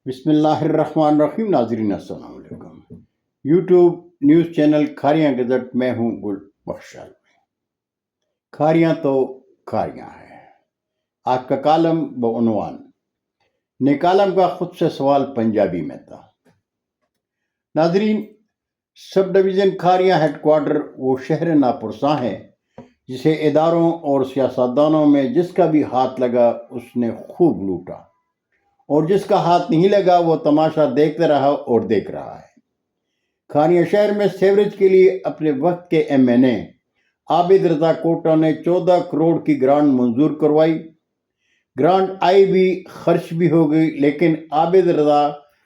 بسم اللہ الرحمن الرحیم. ناظرین السلام علیکم. YouTube news channel Kharian gazette میں ہوں گل بخشال. کھاریاں تو کھاریاں ہیں. آج کا کالم بعنوان نکالم کا خود سے سوال پنجابی میں تھا. ناظرین، sub division Kharian head quarter وہ شہر ناپرساں ہے جسے اداروں اور سیاستدانوں میں جس کا بھی ہاتھ لگا اس نے خوب لوٹا، اور جس کا ہاتھ نہیں لگا وہ تماشا دیکھتے رہا اور دیکھ رہا ہے. کھاریاں شہر میں سیوریج کے لیے اپنے وقت کے ایم این اے عابد رضا کوٹا نے 14 کروڑ کی گرانٹ منظور کروائی. گرانٹ آئی بھی، خرچ بھی ہو گئی،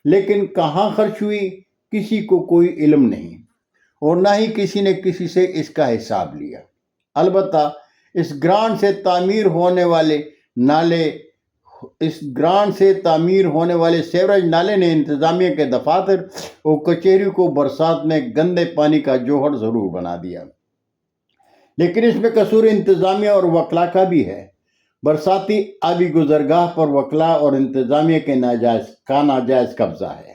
لیکن کہاں خرچ ہوئی کسی کو کوئی علم نہیں، اور نہ ہی کسی نے کسی سے اس کا حساب لیا. البتہ اس گرانٹ سے تعمیر ہونے والے سیوریج نالے نے انتظامیہ کے دفاتر اور کچہری کو برسات میں گندے پانی کا جوہر ضرور بنا دیا. لیکن اس میں قصور انتظامیہ اور وکلا کا بھی ہے. برساتی آبی گزرگاہ پر وکلا اور انتظامیہ کے ناجائز قبضہ ہے.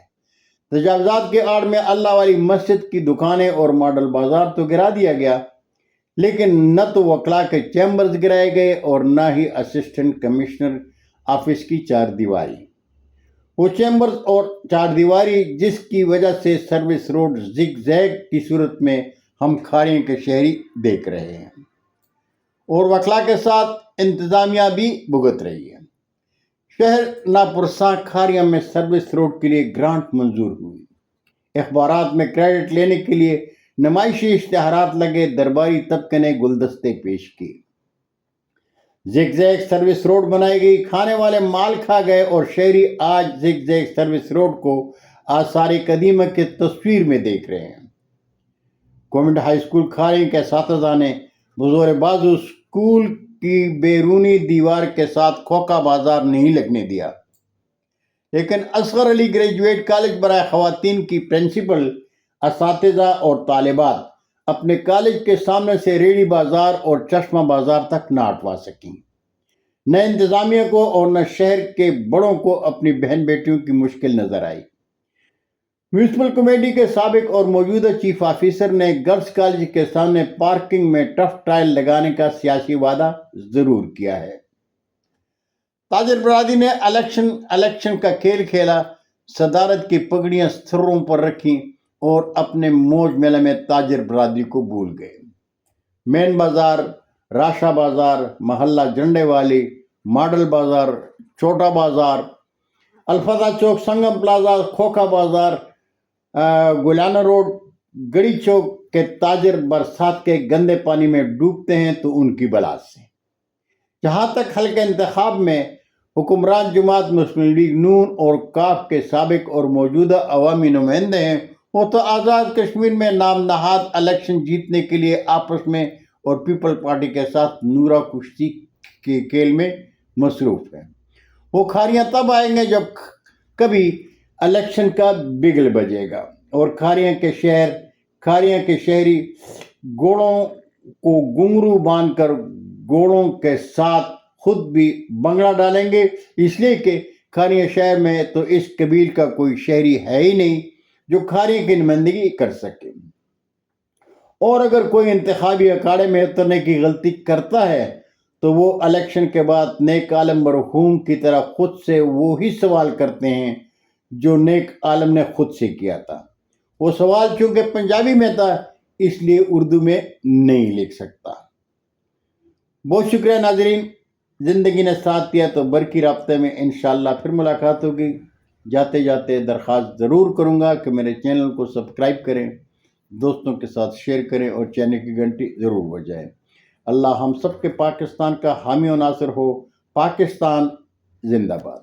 تجاوزات کے آڑ میں اللہ والی مسجد کی دکانیں اور ماڈل بازار تو گرا دیا گیا، لیکن نہ تو وکلا کے چیمبرز گرائے گئے اور نہ ہی اسسٹنٹ کمشنر آفس کی چار دیواری. وہ چیمبرز اور چار دیواری جس کی وجہ سے سروس روڈ زگ زیگ کی صورت میں ہم کھاریاں کے شہری دیکھ رہے ہیں، اور وکلا کے ساتھ انتظامیہ بھی بھگت رہی ہے. شہر ناپرساں کھاریاں میں سروس روڈ کے لیے گرانٹ منظور ہوئی. اخبارات میں کریڈٹ لینے کے لیے نمائشی اشتہارات لگے. درباری طبقے نے گلدستے پیش کیے. زگ زیگ سروس روڈ بنائی گئی. کھانے والے مال کھا گئے اور شہری آج زگ زیگ سروس روڈ کو آثار قدیمہ کی تصویر میں دیکھ رہے ہیں. گورنمنٹ ہائی اسکول کھاریاں کے اساتذہ نے بزور بازو اسکول کی بیرونی دیوار کے ساتھ کھوکھا بازار نہیں لگنے دیا، لیکن اصغر علی گریجویٹ کالج برائے خواتین کی پرنسپل، اساتذہ اور طالبات اپنے کالج کے سامنے سے ریڑھی بازار اور چشمہ بازار تک نہ ہٹوا سکیں. نہ انتظامیہ کو اور نہ شہر کے بڑوں کو اپنی بہن بیٹیوں کی مشکل نظر آئی. میونسپل کمیٹی کے سابق اور موجودہ چیف آفیسر نے گرلز کالج کے سامنے پارکنگ میں ٹف ٹائل لگانے کا سیاسی وعدہ ضرور کیا ہے. تاجر برادری نے الیکشن کا کھیل کھیلا. صدارت کی پگڑیاں سروں پر رکھیں اور اپنے موج میلے میں تاجر برادری کو بھول گئے. مین بازار، راشا بازار، محلہ جنڈے والی، ماڈل بازار، چھوٹا بازار، الفضا چوک، سنگم پلازا، کھوکھا بازار، گولیانا روڈ، گڑی چوک کے تاجر برسات کے گندے پانی میں ڈوبتے ہیں تو ان کی بلا سے. جہاں تک حلقہ انتخاب میں حکمران جماعت مسلم لیگ نون اور کاف کے سابق اور موجودہ عوامی نمائندے ہیں، وہ تو آزاد کشمیر میں نام نہاد الیکشن جیتنے کے لیے آپس میں اور پیپل پارٹی کے ساتھ نورا کشتی کے کھیل میں مصروف ہیں. وہ کھاریاں تب آئیں گے جب کبھی الیکشن کا بگل بجے گا اور کھاریاں کے شہری گھوڑوں کو گھنگرو باندھ کر گھوڑوں کے ساتھ خود بھی بنگڑا ڈالیں گے، اس لیے کہ کھاریاں شہر میں تو اس قبیل کا کوئی شہری ہے ہی نہیں جو کھاریاں کی نمائندگی کر سکے. اور اگر کوئی انتخابی اکھاڑے میں اترنے کی غلطی کرتا ہے تو وہ الیکشن کے بعد نیک عالم مرحوم کی طرح خود سے وہی سوال کرتے ہیں جو نیک عالم نے خود سے کیا تھا. وہ سوال چونکہ پنجابی میں تھا اس لیے اردو میں نہیں لکھ سکتا. بہت شکریہ ناظرین. زندگی نے ساتھ دیا تو برقی رابطے میں انشاءاللہ پھر ملاقات ہوگی. جاتے جاتے درخواست ضرور کروں گا کہ میرے چینل کو سبسکرائب کریں، دوستوں کے ساتھ شیئر کریں اور چینل کی گھنٹی ضرور بجائیں. اللہ ہم سب کے پاکستان کا حامی و ناصر ہو. پاکستان زندہ باد.